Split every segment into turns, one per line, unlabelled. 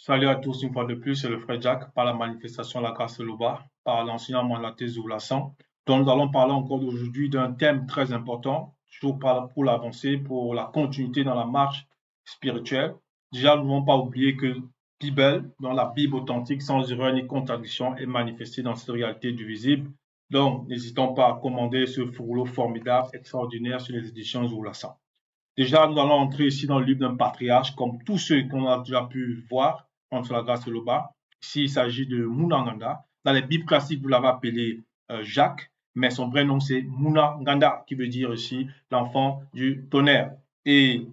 Salut à tous, une fois de plus, c'est le frère Jack par la manifestation La Grâce de Loba, par l'enseignement de la thèse ou la sang. Donc, nous allons parler encore aujourd'hui d'un thème très important, toujours pour l'avancée, pour la continuité dans la marche spirituelle. Déjà, nous n'avons pas oublié que Bible, dans la Bible authentique, sans erreur ni contradiction, est manifestée dans cette réalité du visible. Donc, n'hésitons pas à commander ce fourreau formidable, extraordinaire sur les éditions Zoulasan. Déjà, nous allons entrer ici dans le livre d'un patriarche, comme tous ceux qu'on a déjà pu voir entre la grâce et le bas. Ici, il s'agit de Munanganda. Dans les Bibles classiques, vous l'avez appelé Jacques, mais son vrai nom, c'est Munanganda, qui veut dire ici l'enfant du tonnerre. Et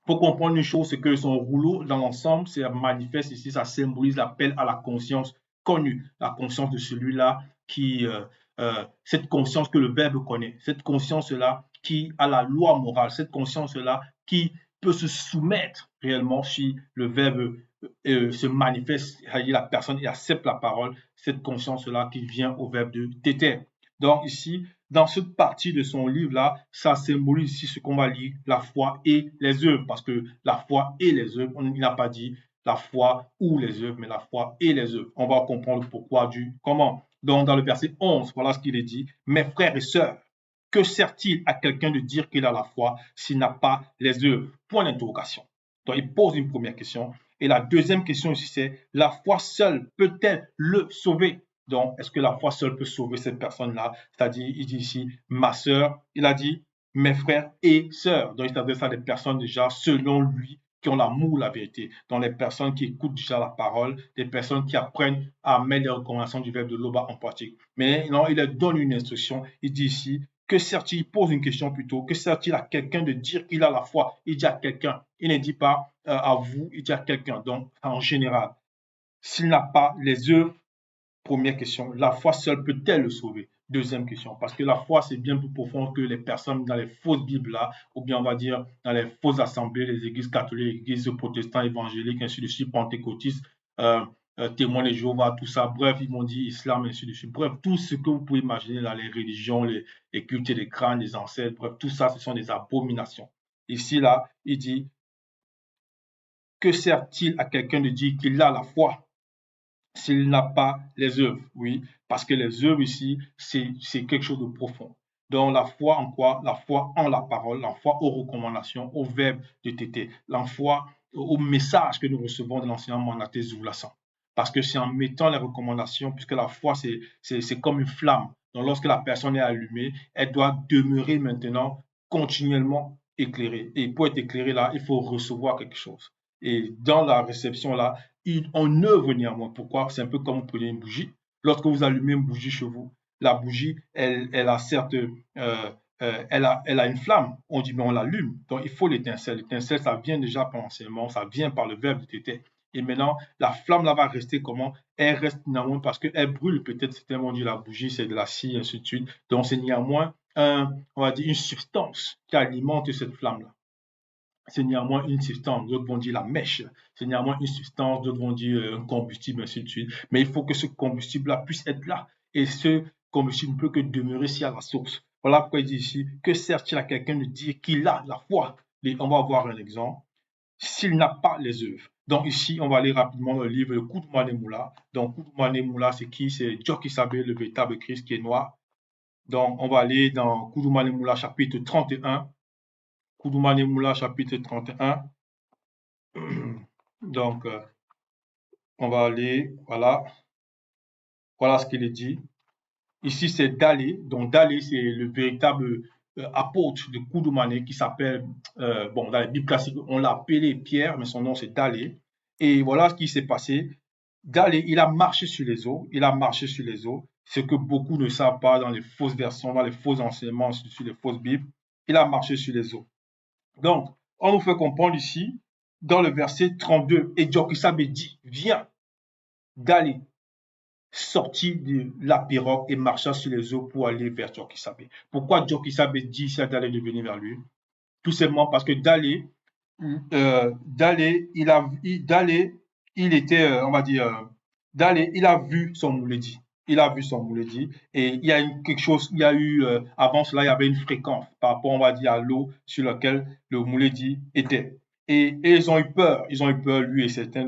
pour comprendre une chose, c'est que son rouleau, dans l'ensemble, c'est manifeste ici, ça symbolise l'appel à la conscience connue, la conscience de celui-là cette conscience que le Verbe connaît, cette conscience-là qui a la loi morale, cette conscience-là qui peut se soumettre réellement si le Verbe se manifeste, c'est-à-dire la personne accepte la parole, cette conscience-là qui vient au Verbe de téter. Donc ici, dans cette partie de son livre-là, ça symbolise ici ce qu'on va lire, la foi et les œuvres, parce que la foi et les œuvres, il n'a pas dit la foi ou les œuvres, mais la foi et les œuvres. On va comprendre le pourquoi du comment. Donc, dans le verset 11, voilà ce qu'il est dit. Mes frères et sœurs, que sert-il à quelqu'un de dire qu'il a la foi s'il n'a pas les œuvres? Point d'interrogation. Donc, il pose une première question. Et la deuxième question ici, c'est la foi seule peut-elle le sauver? Donc, est-ce que la foi seule peut sauver cette personne-là? C'est-à-dire, il dit ici, ma sœur, il a dit, mes frères et sœurs. Donc, il s'adresse à des personnes déjà, selon lui, qui ont l'amour, la vérité. Donc, les personnes qui écoutent déjà la parole, des personnes qui apprennent à mettre les recommandations du verbe de Loba en pratique. Mais non, il leur donne une instruction. Il dit ici, que sert-il, il pose une question plutôt, que sert-il à quelqu'un de dire qu'il a la foi? Il dit à quelqu'un, il ne dit pas à vous, il dit à quelqu'un. Donc, en général, s'il n'a pas les œuvres, première question, la foi seule peut-elle le sauver? Deuxième question, parce que la foi, c'est bien plus profond que les personnes dans les fausses Bibles là, ou bien on va dire dans les fausses assemblées, les églises catholiques, les églises protestants, évangéliques, ainsi de suite, pentecôtistes, témoins de Jéhovah, tout ça. Bref, ils m'ont dit islam, ainsi de suite. Bref, tout ce que vous pouvez imaginer dans les religions, les cultes des crânes, les ancêtres, bref, tout ça, ce sont des abominations. Ici, là, il dit, que sert-il à quelqu'un de dire qu'il a la foi s'il n'a pas les œuvres? Oui, parce que les œuvres ici, c'est quelque chose de profond. Donc la foi en quoi? La foi en la parole, la foi aux recommandations, au verbe de tété, la foi au message que nous recevons de l'enseignement Manaté Zoulassan. Parce que c'est en mettant les recommandations, puisque la foi, c'est comme une flamme. Donc lorsque la personne est allumée, elle doit demeurer maintenant continuellement éclairée. Et pour être éclairée là, il faut recevoir quelque chose. Et dans la réception là, on œuvre néanmoins. Pourquoi? C'est un peu comme vous prenez une bougie. Lorsque vous allumez une bougie chez vous, la bougie, elle a certes, elle a une flamme. On dit, mais on l'allume. Donc, il faut l'étincelle. L'étincelle, ça vient déjà par l'enseignement, ça vient par le verbe de tété. Et maintenant, la flamme là va rester comment? Elle reste néanmoins parce qu'elle brûle. Peut-être certains vont dire la bougie, c'est de la scie, ainsi de suite. Donc, c'est néanmoins, on va dire, une substance qui alimente cette flamme-là. C'est néanmoins une substance, d'autres vont dire la mèche, c'est néanmoins une substance, d'autres vont dire un combustible, ainsi de suite. Mais il faut que ce combustible-là puisse être là. Et ce combustible ne peut que demeurer si à la source. Voilà pourquoi il dit ici, que sert-il à quelqu'un de dire qu'il a la foi? Et on va voir un exemple. S'il n'a pas les œuvres. Donc ici, on va aller rapidement dans le livre de Koudoumane Moula. Donc Koudoumane Moula, c'est qui? C'est Djoki Sabé, le véritable Christ qui est noir. Donc on va aller dans Koudoumane Moula, chapitre 31. Koudoumane Moula, chapitre 31. Donc, on va aller, voilà, voilà ce qu'il est dit. Ici, c'est Dalé. Donc, Dalé, c'est le véritable apôtre de Koudoumane qui s'appelle, bon, dans la Bible classique, on l'a appelé Pierre, mais son nom c'est Dalé. Et voilà ce qui s'est passé. Dalé, il a marché sur les eaux, il a marché sur les eaux, ce que beaucoup ne savent pas dans les fausses versions, dans les faux enseignements sur les fausses Bibles. Il a marché sur les eaux. Donc, on nous fait comprendre ici, dans le verset 32, et Djokisabe dit, viens, Dalé sortit de la pirogue et marcha sur les eaux pour aller vers Djokisabe. Pourquoi Djokisabe dit à Dalé de venir vers lui? Tout simplement parce que Dalé, Dalé, il était, on va dire, Dalé, il a vu son mouledi. Il a vu son mouledi et il y a quelque chose, il y a eu, avant cela, il y avait une fréquence par rapport, on va dire, à l'eau sur laquelle le mouledi était. Et ils ont eu peur. Ils ont eu peur, lui et certains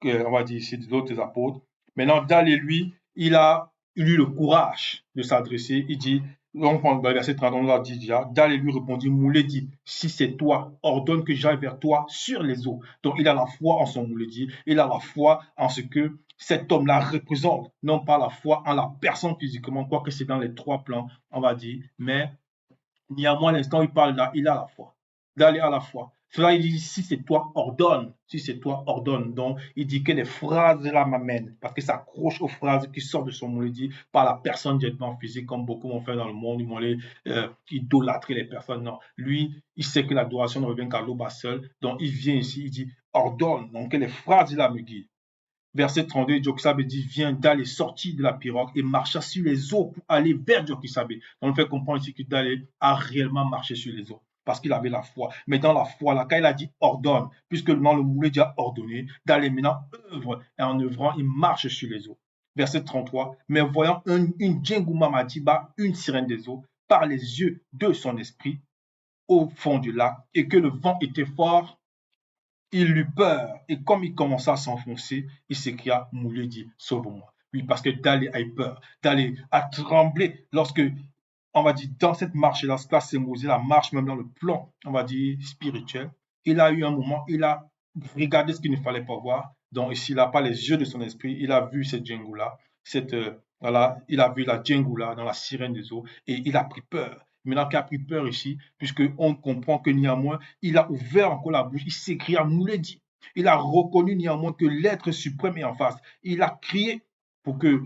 on va dire, ses autres apôtres. Maintenant, Dal et lui, il a eu le courage de s'adresser. Il dit, on prend le verset 30, on leur dit déjà, Dal et lui répondit, Moulé dit, si c'est toi, ordonne que j'aille vers toi sur les eaux. Donc, il a la foi en son Moulé dit, il a la foi en ce que cet homme-là représente, non pas la foi en la personne physiquement, quoique c'est dans les trois plans, on va dire, mais néanmoins, l'instant où il parle là, il a la foi. D'aller à la foi. Cela, il dit, si c'est toi, ordonne. Si c'est toi, ordonne. Donc, il dit que les phrases là m'amènent, parce que ça accroche aux phrases qui sortent de son mot, il dit, par la personne directement physique, comme beaucoup vont faire dans le monde, ils vont aller idolâtrer les personnes. Non, lui, il sait que l'adoration ne revient qu'à l'eau seul. Donc, il vient ici, il dit, ordonne. Donc, que les phrases là me guident. Verset 32, Joksabé dit, vient d'aller sortir de la pirogue et marcha sur les eaux pour aller vers Joksabé. On fait comprendre ici que d'aller a réellement marché sur les eaux parce qu'il avait la foi. Mais dans la foi, là, quand il a dit ordonne, puisque dans le moulet dit ordonné, d'aller maintenant œuvre et en œuvrant, il marche sur les eaux. Verset 33, mais voyant une Djengouma Madiba, une sirène des eaux, par les yeux de son esprit au fond du lac et que le vent était fort, il eut peur et comme il commença à s'enfoncer, il s'écria, Moulé dit, sauve-moi. Oui, parce que Dalé a eu peur, Dalé a tremblé lorsque, on va dire, dans cette marche-là, cela symbolisait la marche même dans le plan, on va dire, spirituel. Il a eu un moment, il a regardé ce qu'il ne fallait pas voir. Donc ici, il n'a pas les yeux de son esprit, il a vu cette Django-là, voilà, il a vu la Django-là dans la sirène des eaux et il a pris peur. Maintenant qu'il a pris peur ici, puisqu'on comprend que néanmoins, il a ouvert encore la bouche, il s'écria, nous l'a dit. Il a reconnu néanmoins que l'être suprême est en face. Il a crié pour que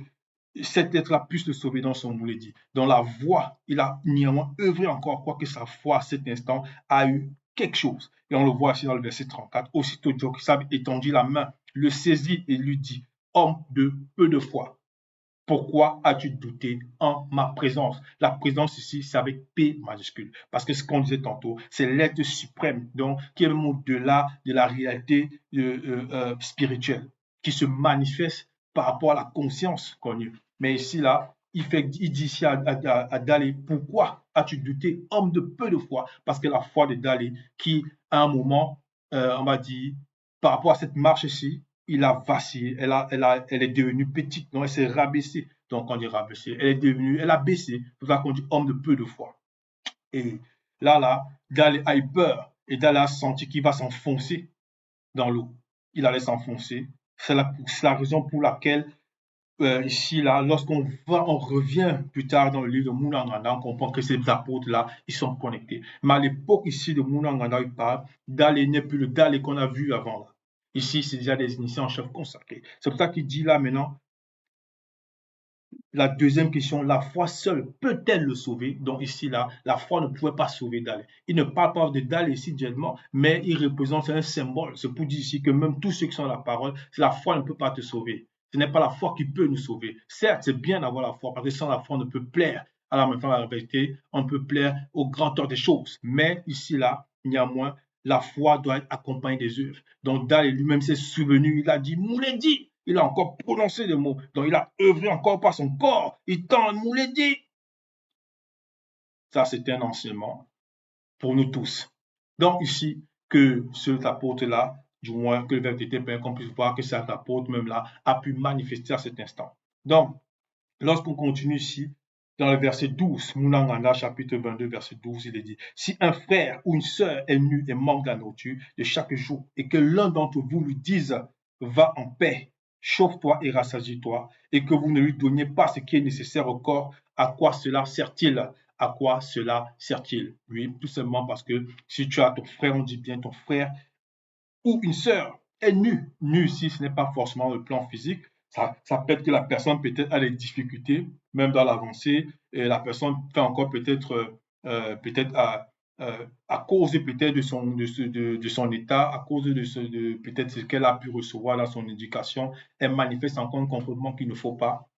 cet être-là puisse le sauver dans son dit. Dans la voix, il a néanmoins œuvré encore, quoique sa foi à cet instant a eu quelque chose. Et on le voit ici dans le verset 34. Aussitôt Joksab étendit la main, le saisit et lui dit, homme de peu de foi, pourquoi as-tu douté en ma présence? La présence ici, c'est avec P majuscule. Parce que ce qu'on disait tantôt, c'est l'être suprême, donc qui est même au-delà de la réalité spirituelle, qui se manifeste par rapport à la conscience connue. Mais ici, là, il dit ici à Dalé, pourquoi as-tu douté, homme de peu de foi? Parce que la foi de Dalé, qui, à un moment, on va dire, par rapport à cette marche ici, il a vacillé, elle est devenue petite, non, elle s'est rabaissée. Donc, on dit rabaissée, elle a baissé. C'est pour ça qu'on dit homme de peu de foi. Et là, Dal a eu peur et Dal a senti qu'il va s'enfoncer dans l'eau. Il allait s'enfoncer. C'est la raison pour laquelle, ici, là, lorsqu'on on revient plus tard dans le livre de Moulanganda, on comprend que ces apôtres-là, ils sont connectés. Mais à l'époque ici de Moulanganda, il parle, Dal n'est plus le Dal qu'on a vu avant. Là. Ici, c'est déjà des initiés en chef consacrés. C'est pour ça qu'il dit là maintenant, la deuxième question, la foi seule peut-elle le sauver? Donc ici, là, la foi ne pouvait pas sauver Dal. Il ne parle pas de Dal ici directement, mais il représente un symbole. C'est pour dire ici que même tous ceux qui sont à la parole, la foi ne peut pas te sauver. Ce n'est pas la foi qui peut nous sauver. Certes, c'est bien d'avoir la foi, parce que sans la foi, on ne peut plaire à la même temps la vérité, on peut plaire au grand ordre des choses. Mais ici, là, néanmoins, la foi doit être accompagnée des œuvres. Donc Dal lui-même s'est souvenu, il a dit, Mouledi, il a encore prononcé des mots. Donc il a œuvré encore par son corps. Il tend Mouledi. Ça, c'est un enseignement pour nous tous. Donc ici, que cet apôtre-là, du moins que le verbe était bien qu'on puisse voir que cet apôtre même là a pu manifester à cet instant. Donc, lorsqu'on continue ici, dans le verset 12, Moulanganda, chapitre 22, verset 12, il est dit, si un frère ou une sœur est nu et manque de la nourriture de chaque jour, et que l'un d'entre vous lui dise, va en paix, chauffe-toi et rassasie-toi, et que vous ne lui donniez pas ce qui est nécessaire au corps, à quoi cela sert-il? À quoi cela sert-il? Oui, tout simplement parce que si tu as ton frère, on dit bien ton frère, ou une sœur est nue, nue ici, ce n'est pas forcément le plan physique, ça peut être que la personne peut-être a des difficultés, même dans l'avancée, et la personne fait encore peut-être à cause peut-être de son état, à cause de peut-être ce qu'elle a pu recevoir dans son éducation, elle manifeste encore un comportement qu'il ne faut pas.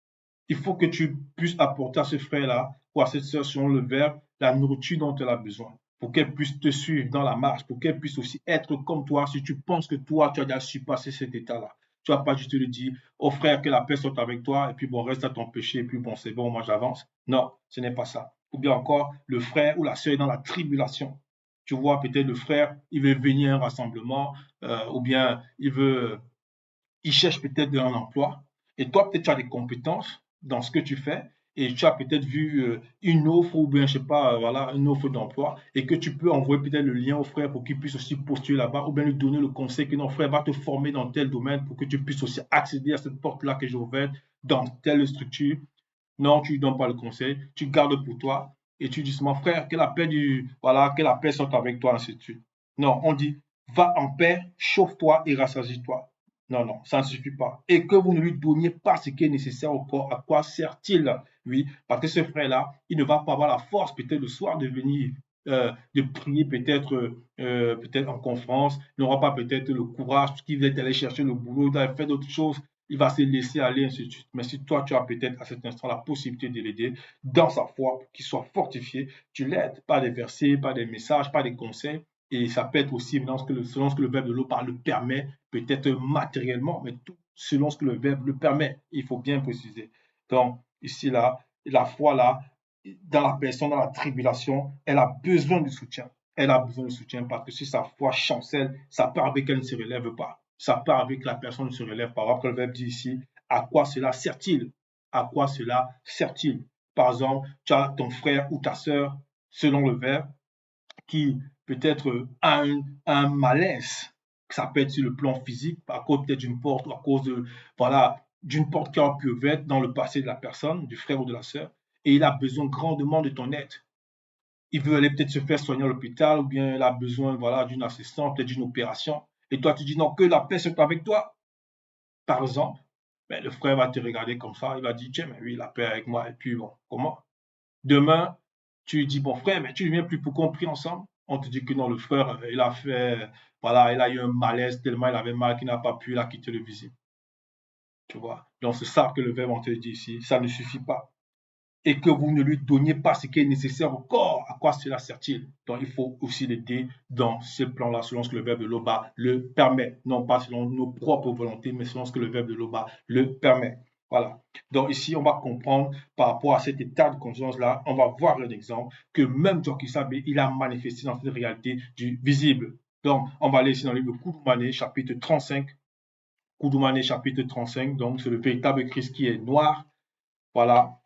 Il faut que tu puisses apporter à ce frère-là ou à cette sœur selon le verbe la nourriture dont elle a besoin pour qu'elle puisse te suivre dans la marche, pour qu'elle puisse aussi être comme toi si tu penses que toi, tu as déjà surpassé cet état-là. Tu vas pas juste te dire, oh frère, que la paix soit avec toi, et puis bon, reste à ton péché, et puis bon, c'est bon, moi j'avance. Non, ce n'est pas ça. Ou bien encore, le frère ou la sœur est dans la tribulation. Tu vois, peut-être le frère, il veut venir à un rassemblement, ou bien il cherche peut-être un emploi, et toi, peut-être tu as des compétences dans ce que tu fais, et tu as peut-être vu une offre, ou bien, je sais pas, voilà, une offre d'emploi, et que tu peux envoyer peut-être le lien au frère pour qu'il puisse aussi postuler là-bas, ou bien lui donner le conseil que non, frère va te former dans tel domaine pour que tu puisses aussi accéder à cette porte-là que j'ai ouverte dans telle structure. Non, tu ne donnes pas le conseil, tu gardes pour toi, et tu dis, mon frère, que la paix voilà, que la paix soit avec toi, ainsi de suite. Non, on dit, va en paix, chauffe-toi et rassasie-toi. Non, non, ça ne suffit pas. Et que vous ne lui donniez pas ce qui est nécessaire au corps, à quoi sert-il? Oui, parce que ce frère-là, il ne va pas avoir la force peut-être le soir de venir, de prier peut-être en conférence, il n'aura pas peut-être le courage, parce qu'il va aller chercher le boulot, il va faire d'autres choses, il va se laisser aller, ainsi de suite. Mais si toi, tu as peut-être à cet instant la possibilité de l'aider dans sa foi, pour qu'il soit fortifié, tu l'aides, pas des versets, pas des messages, pas des conseils. Et ça peut être aussi selon ce que le verbe de l'eau le permet, peut-être matériellement, mais tout selon ce que le verbe le permet. Il faut bien préciser. Donc, ici, là, la foi, là, dans la personne, dans la tribulation, elle a besoin de soutien. Elle a besoin de soutien parce que si sa foi chancelle, ça part avec qu'elle ne se relève pas. Ça part avec que la personne ne se relève pas. Après, le verbe dit ici, à quoi cela sert-il? À quoi cela sert-il? Par exemple, tu as ton frère ou ta sœur, selon le verbe, qui peut-être a un malaise. Ça peut être sur le plan physique, à cause peut-être d'une porte, ou à cause de, voilà, d'une porte qui a pu ouverte dans le passé de la personne, du frère ou de la sœur, et il a besoin grandement de ton aide. Il veut aller peut-être se faire soigner à l'hôpital, ou bien il a besoin, voilà, d'une assistance, peut-être d'une opération. Et toi, tu dis non, que la paix soit avec toi, par exemple. Ben, le frère va te regarder comme ça, il va dire, tiens, mais oui, la paix est avec moi, et puis bon, comment? Demain, tu dis, bon frère, mais tu ne viens plus pour qu'on prie ensemble. On te dit que non, le frère, il a fait, voilà, il a eu un malaise tellement il avait mal qu'il n'a pas pu, il a quitté le visite. Tu vois. Donc c'est ça que le verbe on te dit ici. Ça ne suffit pas. Et que vous ne lui donniez pas ce qui est nécessaire au corps, à quoi cela sert-il? Donc il faut aussi l'aider dans ce plan-là, selon ce que le verbe de l'Oba le permet. Non pas selon nos propres volontés, mais selon ce que le verbe de l'Oba le permet. Voilà. Donc ici, on va comprendre par rapport à cet état de conscience-là, on va voir un exemple que même Jokisabe, il a manifesté dans cette réalité du visible. Donc, on va aller ici dans le livre de Koudoumane, chapitre 35. Koudoumane, chapitre 35. Donc, c'est le véritable Christ qui est noir. Voilà.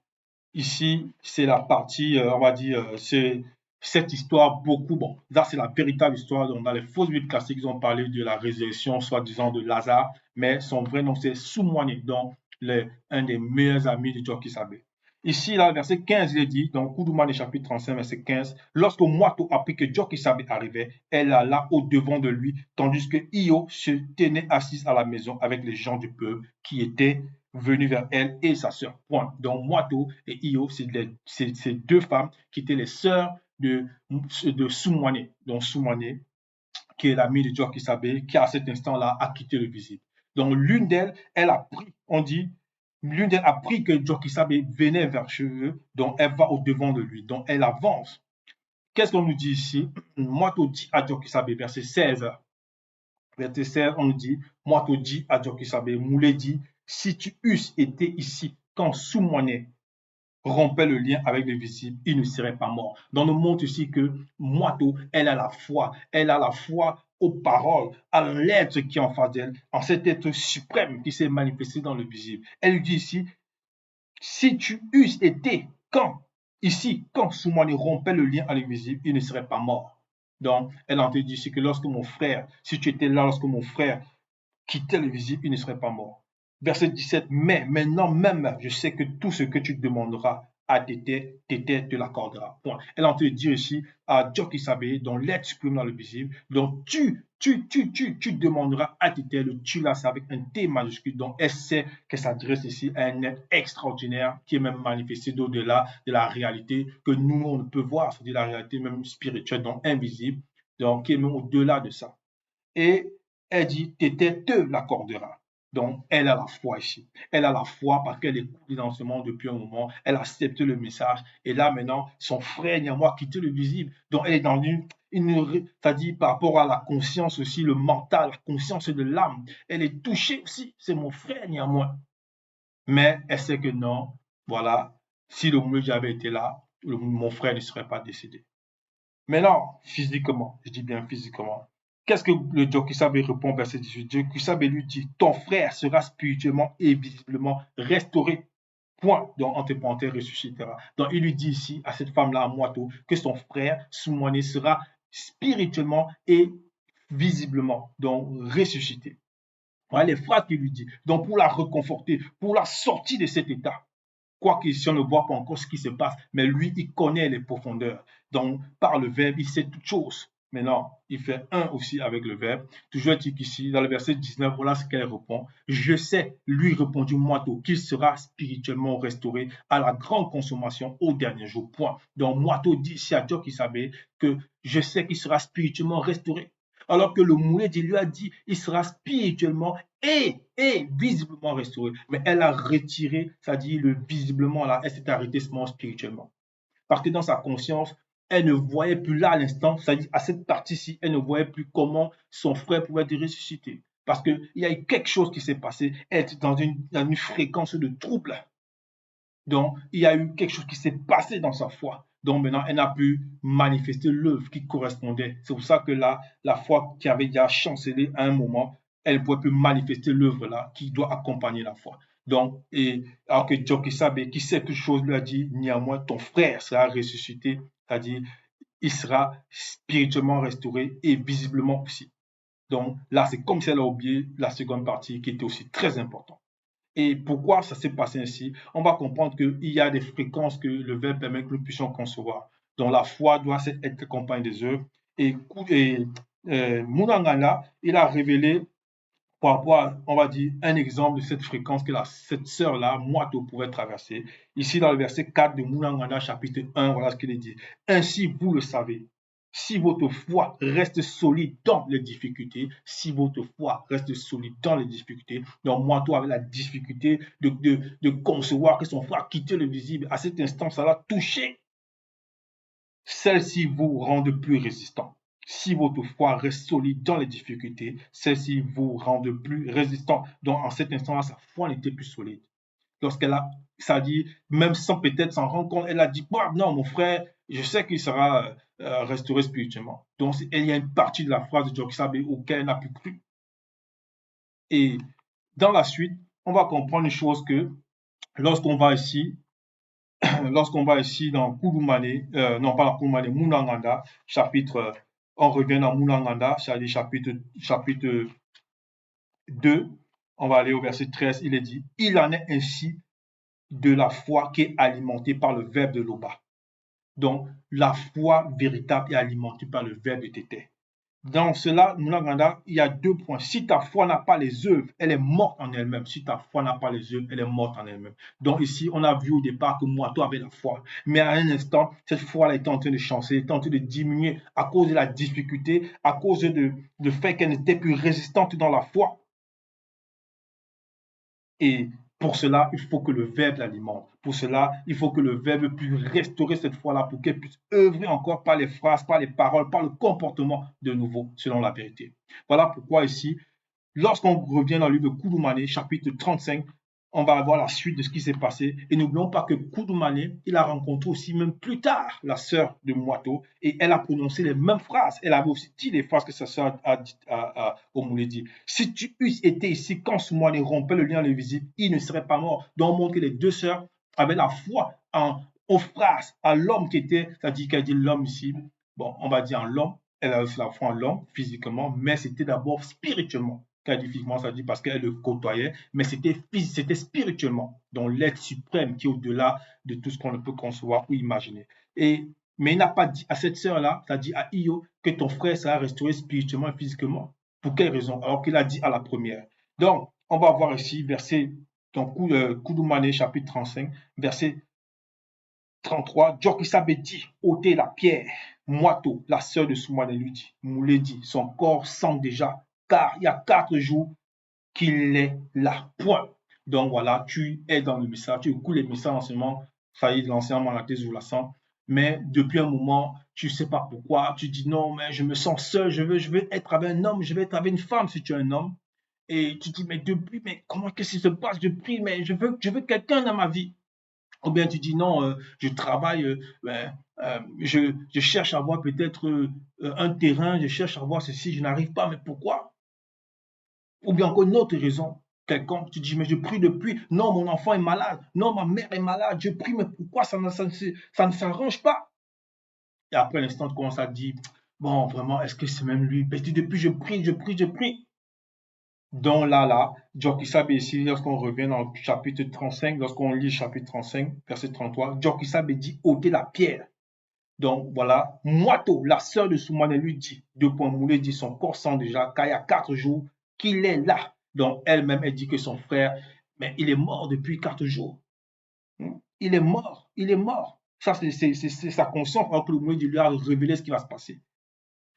Ici, c'est la partie, on va dire, c'est cette histoire beaucoup, bon, là c'est la véritable histoire, donc dans les fausses Bibles classiques, ils ont parlé de la résurrection, soi-disant de Lazare, mais son vrai nom c'est Soumouane, donc un des meilleurs amis de Joki Sabé. Ici, là, verset 15, il est dit, donc Koudoumane chapitre 35, verset 15, lorsque Moato apprit que Joki Sabé arrivait, elle alla au devant de lui, tandis que Io se tenait assise à la maison avec les gens du peuple qui étaient venu vers elle et sa sœur. Point. Donc, Moato et Io, c'est deux femmes qui étaient les sœurs de Soumouane. Donc, Soumouane, qui est l'amie de Joki Sabé, qui à cet instant-là a quitté le visite. Donc, l'une d'elles, elle a pris, on dit, l'une d'elles a pris que Joki Sabé venait vers eux, donc elle va au devant de lui. Donc, elle avance. Qu'est-ce qu'on nous dit ici? Moato dit à Joki Sabé, verset 16. Verset 16, on nous dit, Moato dit à Joki Sabé, Moulé dit, si tu eusses été ici quand Soumouane rompait le lien avec le visible, il ne serait pas mort. Donc, on nous montre ici que Moato, elle a la foi aux paroles, à l'être qui est en face d'elle, en cet être suprême qui s'est manifesté dans le visible. Elle dit ici, si tu eusses été quand Soumouane rompait le lien avec le visible, il ne serait pas mort. Donc, elle en te dit ici que lorsque mon frère, si tu étais là, lorsque mon frère quittait le visible, il ne serait pas mort. Verset 17, mais maintenant même, je sais que tout ce que tu demanderas à Tété te l'accordera. Point. Elle en te dit ici à Joki Sabé, dont l'être suprême dans le visible, donc tu demanderas à Tété, le tu là, c'est avec un T majuscule, donc elle sait qu'elle s'adresse ici à un être extraordinaire qui est même manifesté d'au-delà de la réalité que nous, on ne peut voir, c'est-à-dire la réalité même spirituelle, donc invisible, donc qui est même au-delà de ça. Et elle dit, Tété te l'accordera. Donc, elle a la foi ici. Elle a la foi parce qu'elle écoute les enseignements depuis un moment. Elle accepte le message. Et là, maintenant, son frère Niamois a quitté le visible. Donc, elle est dans c'est-à-dire par rapport à la conscience aussi, le mental, la conscience de l'âme. Elle est touchée aussi. C'est mon frère Niamois. Mais elle sait que non, voilà, si le mieux avait été là, mon frère ne serait pas décédé. Maintenant, physiquement, je dis bien physiquement, qu'est-ce que le Jokisabé répond verset 18? Jokisabé lui dit, ton frère sera spirituellement et visiblement restauré. Point. Donc, entre parenthèses, ressuscitera. Donc, il lui dit ici, à cette femme-là, à Moito, que son frère, Soumouane, sera spirituellement et visiblement, donc, ressuscité. Voilà les phrases qu'il lui dit. Donc, pour la reconforter, pour la sortir de cet état. Quoique si on ne voit pas encore ce qui se passe, mais lui, il connaît les profondeurs. Donc, par le verbe, il sait toutes choses. Maintenant, il fait un aussi avec le verbe. Toujours dit qu'ici, dans le verset 19, voilà ce qu'elle répond. Je sais, lui répondit Moito, qu'il sera spirituellement restauré à la grande consommation au dernier jour. Point. Donc, Moito dit ici à Dieu qui savait que je sais qu'il sera spirituellement restauré. Alors que le Mouledi lui a dit, il sera spirituellement et visiblement restauré. Mais elle a retiré, c'est-à-dire le visiblement là, elle s'est arrêtée seulement spirituellement. Parce que dans sa conscience, elle ne voyait plus là à l'instant, c'est-à-dire à cette partie-ci, elle ne voyait plus comment son frère pouvait être ressuscité. Parce qu'il y a eu quelque chose qui s'est passé, elle était dans une fréquence de trouble. Donc, il y a eu quelque chose qui s'est passé dans sa foi. Donc maintenant, elle n'a pu manifester l'œuvre qui correspondait. C'est pour ça que là, la foi qui avait déjà chancelé à un moment, elle ne pouvait plus manifester l'œuvre là qui doit accompagner la foi. Donc, et alors que Jokisabe, qui sait toute chose, lui a dit, néanmoins, ton frère sera ressuscité, c'est-à-dire, il sera spirituellement restauré et visiblement aussi. Donc là, c'est comme si elle a oublié la seconde partie qui était aussi très importante. Et pourquoi ça s'est passé ainsi? On va comprendre qu'il y a des fréquences que le verbe permet que nous puissions concevoir. Donc la foi doit être accompagnée des œuvres. Et Munangana, il a révélé par rapport à, on va dire, un exemple de cette fréquence que cette sœur-là, Moito, pouvait traverser. Ici, dans le verset 4 de Munangana, chapitre 1, voilà ce qu'il est dit. Ainsi, vous le savez, si votre foi reste solide dans les difficultés, si votre foi reste solide dans les difficultés, donc Moito avait la difficulté de concevoir que son frère quittait le visible. À cet instant, ça l'a touché. Celle-ci vous rendent plus résistant. Si votre foi reste solide dans les difficultés, celle-ci vous rendent plus résistant. Donc, en cet instant-là, sa foi n'était plus solide. Lorsqu'elle a, ça dit, même sans peut-être s'en rendre compte, elle a dit, bah, non, mon frère, je sais qu'il sera restauré spirituellement. Donc, il y a une partie de la phrase de Jokisabe auquel elle n'a plus cru. Et dans la suite, on va comprendre une chose que lorsqu'on va ici dans Koudoumane, non pas Koudoumane, Munanganda, chapitre, on revient dans Munanganda, c'est-à-dire chapitre 2, on va aller au verset 13, il est dit, il en est ainsi de la foi qui est alimentée par le verbe de l'Oba. Donc, la foi véritable est alimentée par le verbe de Tété. Dans cela, Munaganda, il y a 2 points. Si ta foi n'a pas les œuvres, elle est morte en elle-même. Si ta foi n'a pas les œuvres, elle est morte en elle-même. Donc ici, on a vu au départ que Moito avait la foi. Mais à un instant, cette foi-là était en train de changer, était en train de diminuer à cause de la difficulté, à cause du fait qu'elle n'était plus résistante dans la foi. Et pour cela, il faut que le verbe l'alimente. Pour cela, il faut que le verbe puisse restaurer cette foi-là pour qu'elle puisse œuvrer encore par les phrases, par les paroles, par le comportement de nouveau, selon la vérité. Voilà pourquoi ici, lorsqu'on revient dans le livre de Koudoumane, chapitre 35, on va avoir la suite de ce qui s'est passé. Et n'oublions pas que Koudoumane, il a rencontré aussi même plus tard la sœur de Moito et elle a prononcé les mêmes phrases. Elle avait aussi dit les phrases que sa sœur a dit au Mouledi. Si tu eusses été ici quand Soumouane rompait le lien invisible, il ne serait pas mort. Donc on montre que les deux sœurs avaient la foi aux phrases, à l'homme qui était, c'est-à-dire qu'elle dit l'homme ici, bon, on va dire en l'homme, elle a la foi en l'homme physiquement, mais c'était d'abord spirituellement. Qualifiquement, ça dit parce qu'elle le côtoyait, mais c'était spirituellement, donc l'être suprême qui est au-delà de tout ce qu'on ne peut concevoir ou imaginer. Mais il n'a pas dit à cette sœur-là, ça dit à Io, que ton frère sera restauré spirituellement et physiquement. Pour quelle raison? Alors qu'il a dit à la première. Donc, on va voir ici, verset, donc, Koudoumane, chapitre 35, verset 33, Jokisabe dit, ôtez la pierre. Moito, la sœur de Soumane, lui dit, Moulé dit, son corps sent déjà, car il y a 4 jours qu'il est là. Point. Donc voilà, tu es dans le message, tu écoutes les messages en ce moment, ça y est, l'enseignement, la thèse ou la sang, mais depuis un moment, tu ne sais pas pourquoi, tu dis non, mais je me sens seul, je veux être avec un homme, je veux être avec une femme si tu es un homme. Et tu dis, mais depuis, mais comment, qu'est-ce qui se passe depuis, mais je veux quelqu'un dans ma vie. Ou bien tu dis non, je travaille, je cherche à avoir peut-être un terrain, je cherche à avoir ceci, je n'arrive pas, mais pourquoi? Ou bien encore une autre raison, quelconque, tu dis, mais je prie depuis, non, mon enfant est malade, non, ma mère est malade, je prie, mais pourquoi ça ne s'arrange pas? Et après l'instant, tu commences à dire, bon, vraiment, est-ce que c'est même lui? Ben, tu dis, depuis, je prie, je prie, je prie. Donc là, Jokisab ici, lorsqu'on revient dans le chapitre 35, lorsqu'on lit le chapitre 35, verset 33, Jokisab dit ôtez la pierre. Donc voilà, Moito, la sœur de Soumane, lui dit, deux points moulés, dit son corps sent déjà, car il y a 4 jours qu'il est là. Donc elle-même, elle dit que son frère, mais il est mort depuis 4 jours. Il est mort, il est mort. Ça, c'est sa conscience, alors que le Moulé lui a révélé ce qui va se passer.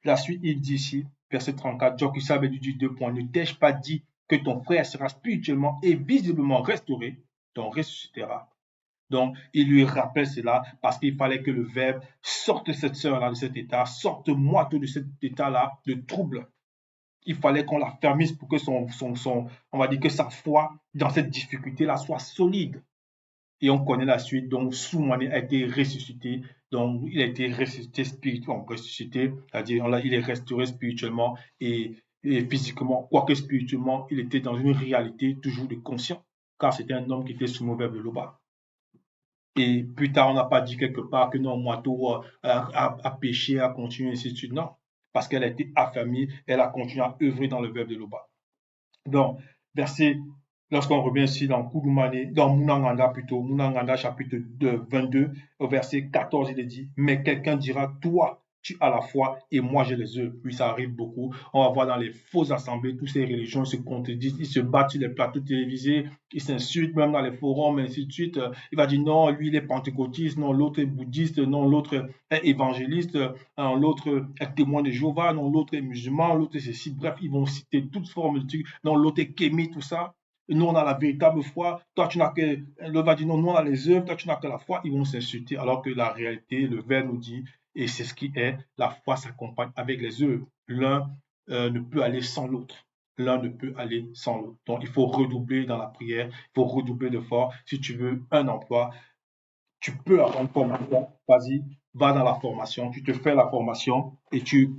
La suite, il dit ici, verset 34, Jokisab lui dit deux points, ne t'ai-je pas dit que ton frère sera spirituellement et visiblement restauré, donc ressuscitera. Donc, il lui rappelle cela parce qu'il fallait que le Verbe sorte cette sœur-là de cet état, sorte Moito de cet état-là de trouble. Il fallait qu'on la fermise pour que on va dire que sa foi dans cette difficulté-là soit solide. Et on connaît la suite. Donc, Soumane a été ressuscité. Donc, il a été ressuscité spirituellement, ressuscité, c'est-à-dire il est restauré spirituellement et physiquement, quoique spirituellement, il était dans une réalité toujours de conscient, car c'était un homme qui était sous mauvais Beloba. Et plus tard, on n'a pas dit quelque part que non, Moito a péché, a continué, ainsi de suite. Non, parce qu'elle a été affermie, elle a continué à œuvrer dans le verbe de Loba. Donc, verset, lorsqu'on revient ici dans Koudoumane, dans Mounanganda plutôt, Mounanganda chapitre 22, au verset 14, il est dit, mais quelqu'un dira, toi, tu as la foi et moi j'ai les œuvres. Oui, ça arrive beaucoup. On va voir dans les fausses assemblées, toutes ces religions se contredisent, ils se battent sur les plateaux télévisés, ils s'insultent même dans les forums, ainsi de suite. Il va dire non, lui il est pentecôtiste, non, l'autre est bouddhiste, non, l'autre est évangéliste, l'autre est témoin de Jéhovah, non, l'autre est musulman, l'autre est ceci. Bref, ils vont citer toutes formes de trucs, non, l'autre est kémite, tout ça. Nous, on a la véritable foi. Toi, tu n'as que. L'autre va dire non, nous, on a les œuvres. Toi, tu n'as que la foi. Ils vont s'insulter. Alors que la réalité, le verbe nous dit, et c'est ce qui est, la foi s'accompagne avec les œuvres. L'un ne peut aller sans l'autre. L'un ne peut aller sans l'autre. Donc, il faut redoubler dans la prière. Il faut redoubler d'efforts. Si tu veux un emploi, tu peux avoir une formation. Vas-y, va dans la formation. Tu te fais la formation et tu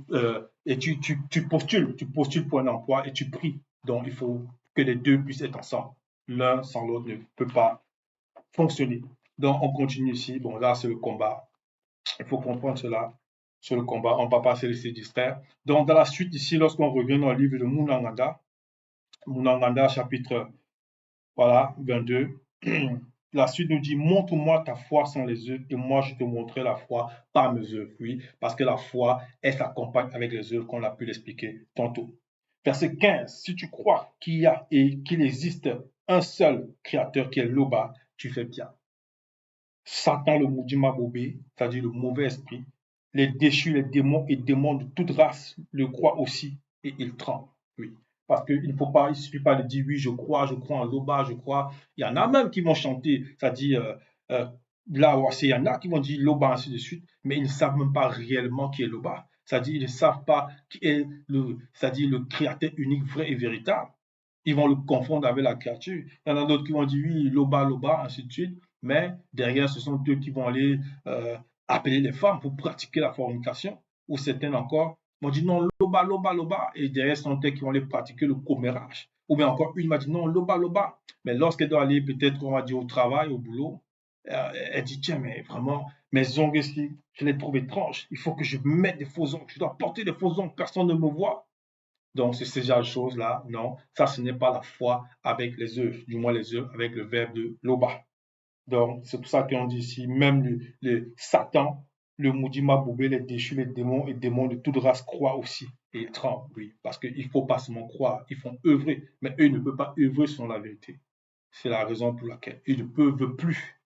postules. Tu postules pour un emploi et tu pries. Donc, il faut que les deux puissent être ensemble. L'un sans l'autre ne peut pas fonctionner. Donc, on continue ici. Bon, là, c'est le combat. Il faut comprendre cela sur le combat. On ne va pas se laisser distraire. Donc, dans la suite, ici, lorsqu'on revient dans le livre de Mounanganda, Mounanganda, chapitre voilà, 22, la suite nous dit, montre-moi ta foi sans les œuvres et moi je te montrerai la foi par mes œuvres. Oui, parce que la foi, elle s'accompagne avec les œuvres, qu'on a pu l'expliquer tantôt. Verset 15, si tu crois qu'il y a et qu'il existe un seul créateur qui est Loba, tu fais bien. Satan, le maudit Mabobé, c'est-à-dire le mauvais esprit, les déchus, les démons et démons de toute race le croient aussi et ils tremblent. Oui. Parce qu'il ne faut pas, il ne suffit pas de dire oui, je crois en Loba, je crois. Il y en a même qui vont chanter, c'est-à-dire là, il y en a qui vont dire Loba, ainsi de suite, mais ils ne savent même pas réellement qui est Loba. C'est-à-dire, ils ne savent pas qui est c'est-à-dire le créateur unique, vrai et véritable. Ils vont le confondre avec la créature. Il y en a d'autres qui vont dire oui, Loba, Loba, ainsi de suite. Mais derrière, ce sont eux qui vont aller appeler les femmes pour pratiquer la fornication. Ou certains encore vont dire non, Loba, Loba, Loba. Et derrière, ce sont eux qui vont aller pratiquer le commérage. Ou bien encore une va dire non, Loba, Loba. Mais lorsqu'elle doit aller peut-être, on va dire, au travail, au boulot, elle dit tiens, mais vraiment, mes ongles ici, je les trouve étranges. Il faut que je mette des faux ongles. Je dois porter des faux ongles. Personne ne me voit. Donc, c'est ce genre de choses-là. Non, ça, ce n'est pas la foi avec les œuvres, du moins les œuvres avec le verbe de loba. Donc, c'est pour ça qu'on dit ici, même le Satan, le maudit Maboubé, les déchus, les démons de toute race croient aussi. Et ils tremblent, oui, parce qu'il ne faut pas seulement croire, ils font œuvrer, mais eux ne peuvent pas œuvrer selon la vérité. C'est la raison pour laquelle ils ne peuvent plus.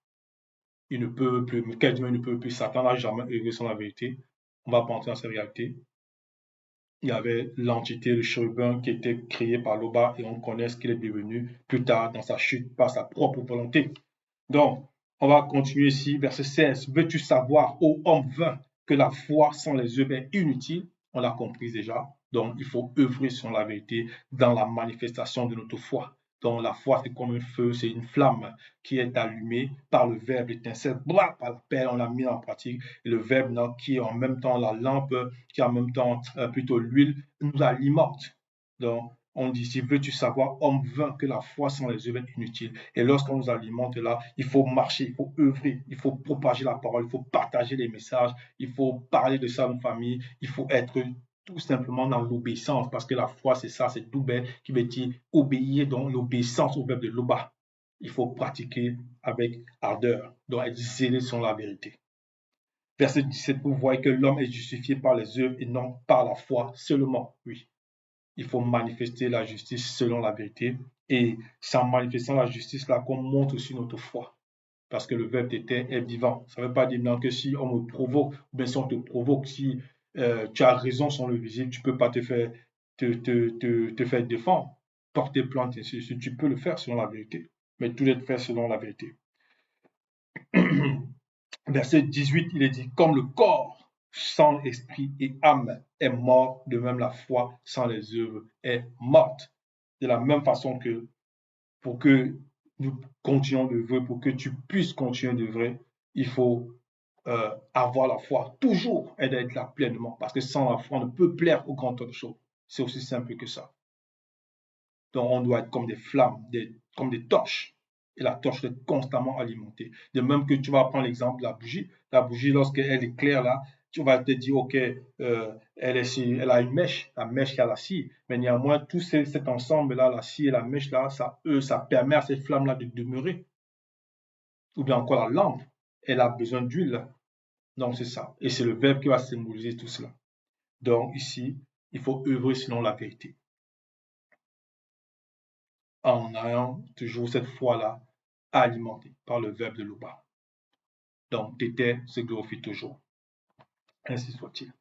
Ils ne peuvent plus, quasiment ils ne peuvent plus. Satan n'a jamais œuvré selon la vérité. On va pas entrer dans cette réalité. Il y avait l'entité, le chérubin qui était créé par Loba et on connaît ce qu'il est devenu plus tard dans sa chute par sa propre volonté. Donc, on va continuer ici, verset 16. Veux-tu savoir, ô homme vain, que la foi sans les œuvres est inutile? On l'a compris déjà. Donc, il faut œuvrer sur la vérité dans la manifestation de notre foi. Donc la foi, c'est comme un feu, c'est une flamme qui est allumée par le verbe, l'étincelle, par la paix, on l'a mis en pratique. Et le verbe là, qui est en même temps la lampe, qui est en même temps plutôt l'huile, nous alimente. Donc on dit, si veux-tu savoir, homme vain, que la foi sans les œuvres est inutile. Et lorsqu'on nous alimente là, il faut marcher, il faut œuvrer, il faut propager la parole, il faut partager les messages, il faut parler de ça à nos familles, il faut être tout simplement dans l'obéissance, parce que la foi, c'est ça, c'est tout bête qui veut dire obéir, donc l'obéissance au verbe de l'oba. Il faut pratiquer avec ardeur, donc être zélé sur la vérité. Verset 17, vous voyez que l'homme est justifié par les œuvres et non par la foi seulement. Oui, il faut manifester la justice selon la vérité. Et c'est en manifestant la justice là qu'on montre aussi notre foi. Parce que le verbe d'été est vivant. Ça ne veut pas dire que si on me provoque, ou bien si on te provoque, si tu as raison sur le visible, tu ne peux pas te faire défendre, porter plainte, ainsi de suite. Tu peux le faire selon la vérité, mais tout est fait selon la vérité. Verset 18, il est dit, comme le corps sans esprit et âme est mort, de même la foi sans les œuvres est morte. De la même façon que pour que nous continuions d'œuvrer, pour que tu puisses continuer d'œuvrer, il faut avoir la foi toujours et d'être là pleinement. Parce que sans la foi, on ne peut plaire au grand autre chose. C'est aussi simple que ça. Donc, on doit être comme des flammes, comme des torches. Et la torche doit être constamment alimentée. De même que tu vas prendre l'exemple de la bougie. La bougie, lorsqu'elle éclaire là, tu vas te dire, OK, elle a une mèche, la mèche qui a la scie. Mais néanmoins, tout cet ensemble-là, la scie et la mèche là, ça permet à ces flammes-là de demeurer. Ou bien encore la lampe, elle a besoin d'huile. Donc, c'est ça. Et c'est le verbe qui va symboliser tout cela. Donc, ici, il faut œuvrer selon la vérité, en ayant toujours cette foi-là alimentée par le verbe de l'Oba. Donc, Tété se glorifie toujours. Ainsi soit-il.